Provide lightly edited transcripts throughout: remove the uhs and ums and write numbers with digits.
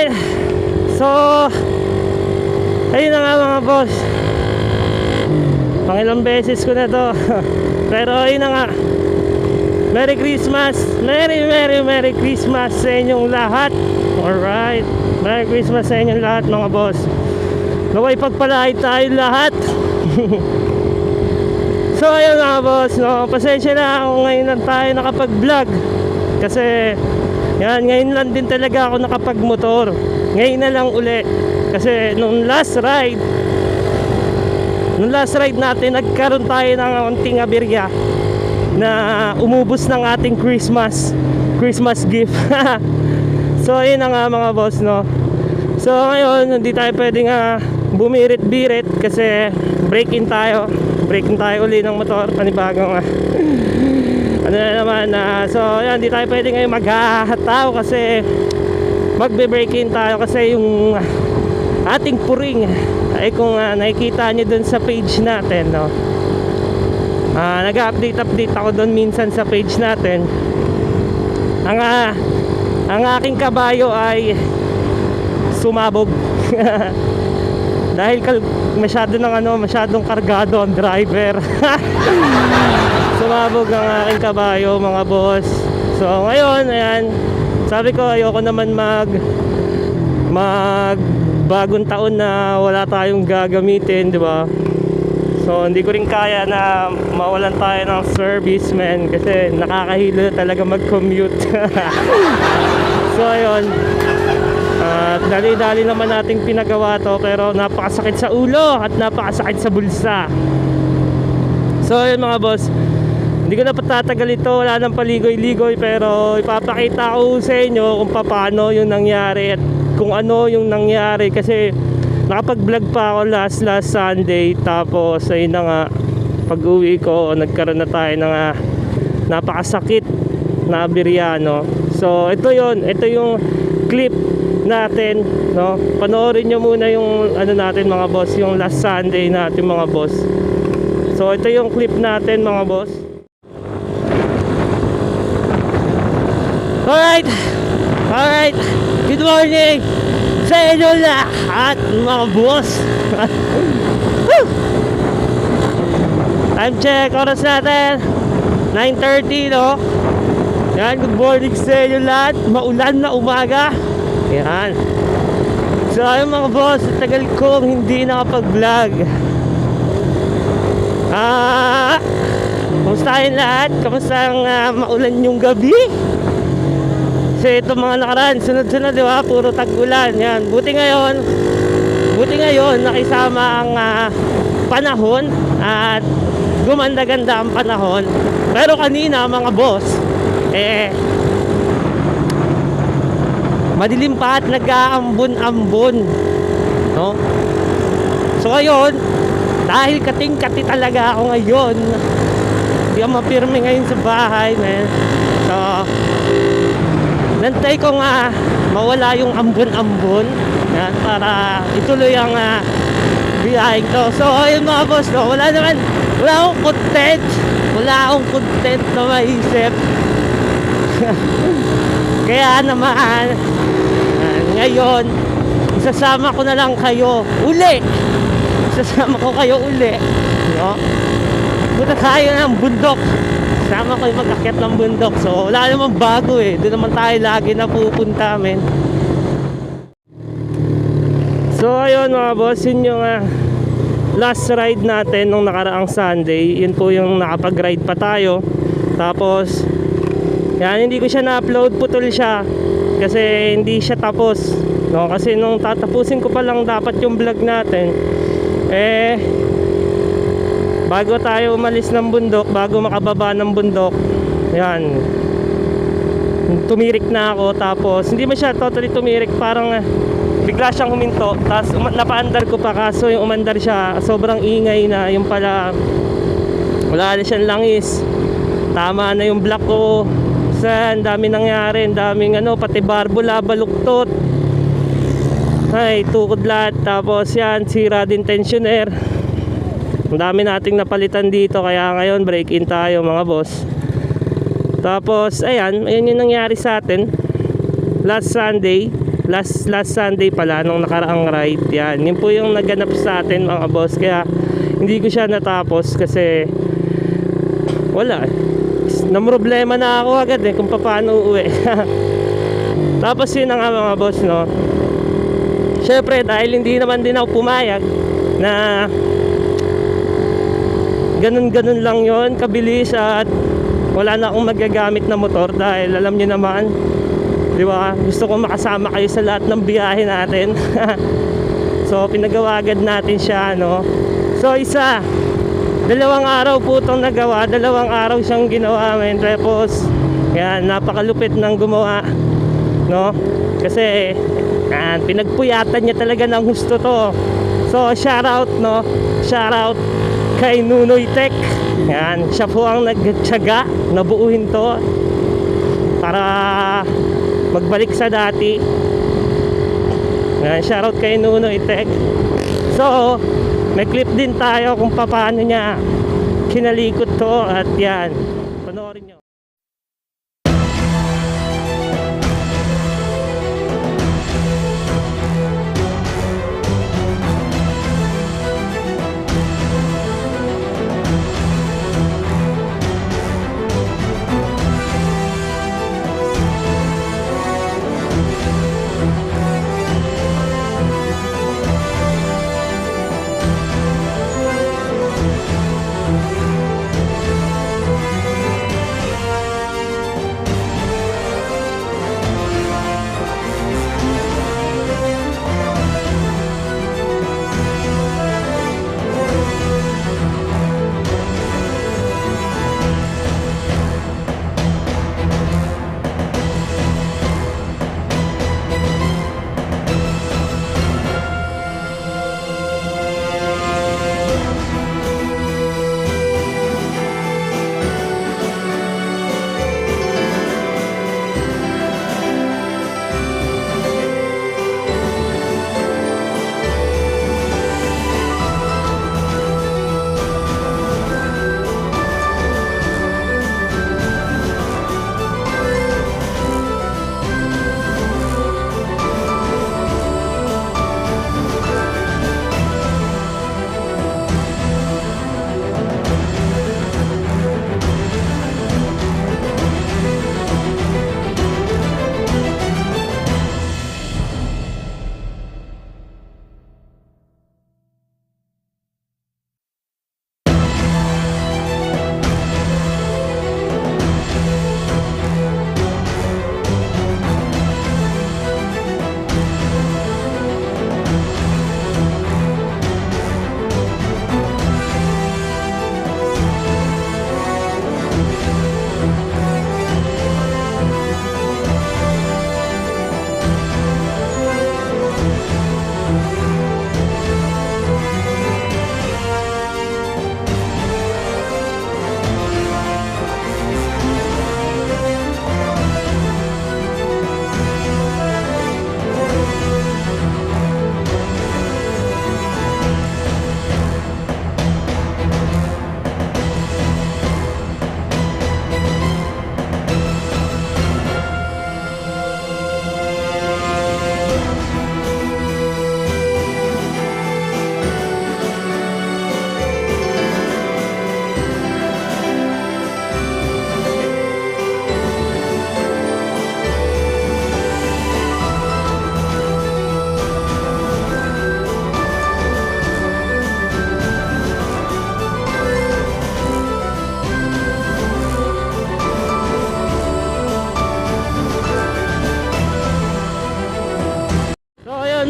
Alright. So ayun na nga mga boss, pangilang beses ko na to. Pero ayun na nga, Merry Christmas, Merry Christmas sa inyong lahat. Alright, Merry Christmas sa inyong lahat mga boss. Naway pagpalain tayo lahat. So ayun mga boss, no, pasensya na ako ngayon lang tayo nakapag-vlog. Kasi yan, ngayon lang din talaga ako nakapag-motor. Ngayon na lang uli. Kasi nung last ride natin, nagkaroon tayo ng konting aberya na umubos ng ating Christmas gift. So ayun na nga mga boss, no. So ngayon hindi tayo pwedeng bumirit-birit kasi break-in tayo uli ng motor, panibagong ano na naman. So yan, hindi tayo pwedeng ngayon maghahataw kasi magbe-break-in tayo kasi yung ating puring ay kung nakikita nyo dun sa page natin, no. Nag-update ako dun minsan sa page natin. Ang aking kabayo ay sumabog. Dahil masyadong kargado ang driver. Sumabog ang aking kabayo mga boss. So ngayon, ayan, sabi ko ayoko naman mag bagong taon na wala tayong gagamitin, di ba? So hindi ko rin kaya na mawalan tayo ng service, man, kasi nakakahilo talaga mag-commute. So ayun, dali-dali naman nating pinagawa to, pero napakasakit sa ulo at napakasakit sa bulsa. So ayun mga boss, hindi ko na patatagal ito, wala nang paligoy-ligoy, pero ipapakita ko sa inyo kung paano yung nangyari at kung ano yung nangyari. Kasi nakapag-vlog pa ako last Sunday, tapos ayun na nga, pag-uwi ko nagkaroon na tayo ng napakasakit na aberya, no? So ito yung clip natin, no? Panoorin nyo muna yung ano natin mga boss, yung last Sunday natin mga boss. So ito yung clip natin mga boss. Alright, good morning sa inyo lahat mga boss. Time check, oras natin 9:30, no? Yan, good morning sa inyo lahat. Maulan na umaga. Yan. So ayun mga boss, tagal kong hindi nakapag-vlog. Kamusta kayong lahat? Kamusta ang maulan yung gabi? Kasi ito mga nakaraan, sunod-sunod, di ba? Puro tag-ulan. Yan. Buti ngayon nakisama ang panahon at gumanda-ganda ang panahon. Pero kanina mga boss, madilim pa at nag-aambon-ambon, no? So ngayon, dahil kating-kati talaga ako ngayon, hindi ako mapirme ngayon sa bahay, man. So nantay ko nga mawala yung ambon-ambon, yan, para ituloy ang biyaheng to. So ayun mga boss, no, wala akong content na maisip. Kaya naman ngayon isasama ko na lang kayo uli, no? Punta tayo ng bundok. Sama ko yung mag-akyat ng bundok. So wala namang bago doon naman tayo lagi na pupunta, men. So ayun mga boss, yun yung last ride natin nung nakaraang Sunday. Yun po yung nakapag-ride pa tayo. Tapos yan, hindi ko siya na-upload, putol siya kasi hindi siya tapos, no? Kasi nung tatapusin ko pa lang dapat yung vlog natin, bago tayo umalis ng bundok, bago makababa ng bundok, yan, tumirik na ako. Tapos hindi mo siya totally tumirik, parang bigla siyang huminto. Tapos napaandar ko pa, kaso yung umandar siya sobrang ingay na, yung pala wala na siyang langis. Tama na yung block ko. Ang dami nangyari, ang daming pati barbula, baluktot, ay tukod lahat. Tapos yan, sira din tensioner. Ang dami nating napalitan dito, kaya ngayon break-in tayo mga boss. Tapos ayan yung nangyari sa atin last last Sunday pala nung nakaraang ride. Yan, yun po yung naganap sa atin mga boss. Kaya hindi ko siya natapos kasi wala eh. Namroblema na ako agad eh kung paano uuwi. Tapos yun na nga mga boss, no. Syempre dahil hindi naman din ako pumayag na ganun lang yon kabilis at wala na akong magagamit na motor dahil alam niyo naman, di ba, gusto ko makasama kayo sa lahat ng biyahe natin. So pinagawa agad natin siya, no. So dalawang araw po itong nagawa, dalawang araw siyang ginawa men. Tapos yan, napakalupit ng gumawa, no, kasi yan, pinagpuyatan niya talaga ng gusto to. So shout out, no, shout out kay Nunoy Tech. Yan, siya po ang nagtyaga na buuhin to para magbalik sa dati. Yan, shout out kay Nunoy Tech. So may clip din tayo kung paano niya kinalikot to at yan, panoorin nyo.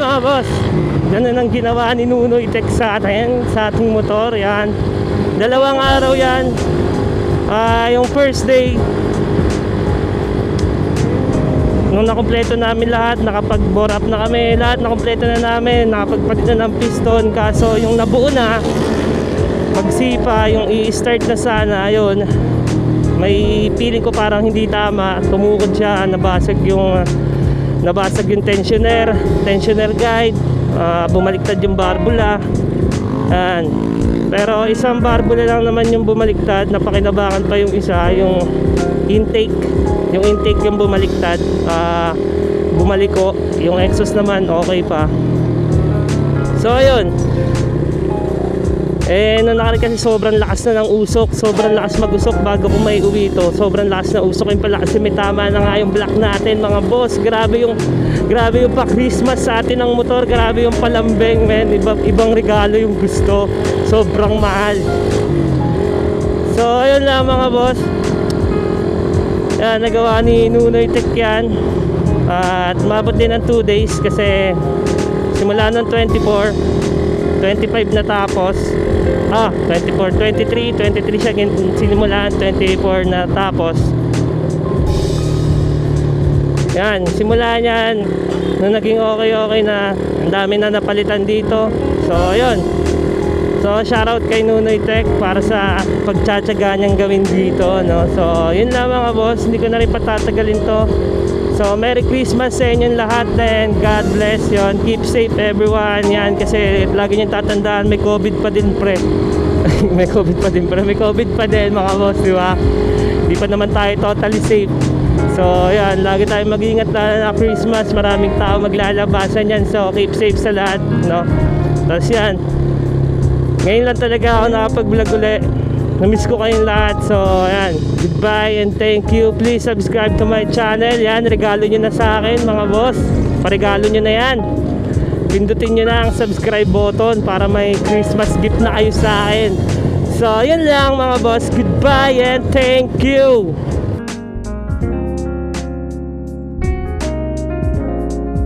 Mga boss, ganun ang ginawa ni Nunoy Tech sa atin, sa ating motor. Yan, dalawang araw yan. Yung first day nung nakompleto namin lahat, nakapag-bore up na kami, lahat nakompleto na namin, nakapagpalit na ng piston. Kaso yung nabuo na, pagsipa, yung i-start na sana, ayun, may feeling ko parang hindi tama, tumukod siya, nabasag yung tensioner guide, bumaliktad yung barbula. Pero isang barbula lang naman yung bumaliktad, napakinabangan pa yung isa, yung intake yung bumaliktad. bumaliko. Yung exhaust naman okay pa. So ayun. Nung nakaraan kasi sobrang lakas na ng usok. Sobrang lakas mag-usok bago ko may uwi ito. Sobrang lakas na usok yung pala kasi may tama na nga yung block natin mga boss. Grabe yung pa-Christmas sa atin ng motor. Grabe yung palambeng, men. Ibang regalo yung gusto. Sobrang mahal. So ayun lang mga boss. Yan, nagawa ni Nunoy Tech yan. At mabot din ng 2 days kasi simula nung 24, 25 na tapos 24, 23 siya sinimulan, 24 na tapos. Yan, simula niyan nung naging okay na, ang dami na napalitan dito. So ayun. So shoutout kay Nunoy Tech para sa pagtsatsaga niyang gawin dito, no? So yun lang mga boss, hindi ko na rin patatagalin to. So Merry Christmas sa inyong lahat and God bless yon. Keep safe everyone. Yan kasi lagi niyong tatandaan may COVID pa din pre. May COVID pa din mga boss, di ba? Di pa naman tayo totally safe. So yan, lagi tayo mag-ingat na Christmas. Maraming tao maglalabasan yan. So keep safe sa lahat, no? Tapos yan, ngayon lang talaga ako nakapag-vlog ulit. Na-miss ko kayong lahat. So ayan, goodbye and thank you. Please subscribe to my channel. Yan, regalo nyo na sa akin mga boss. Paregalo nyo na yan. Pindutin nyo na ang subscribe button para may Christmas gift na kayo sa akin. So yun lang mga boss. Goodbye and thank you.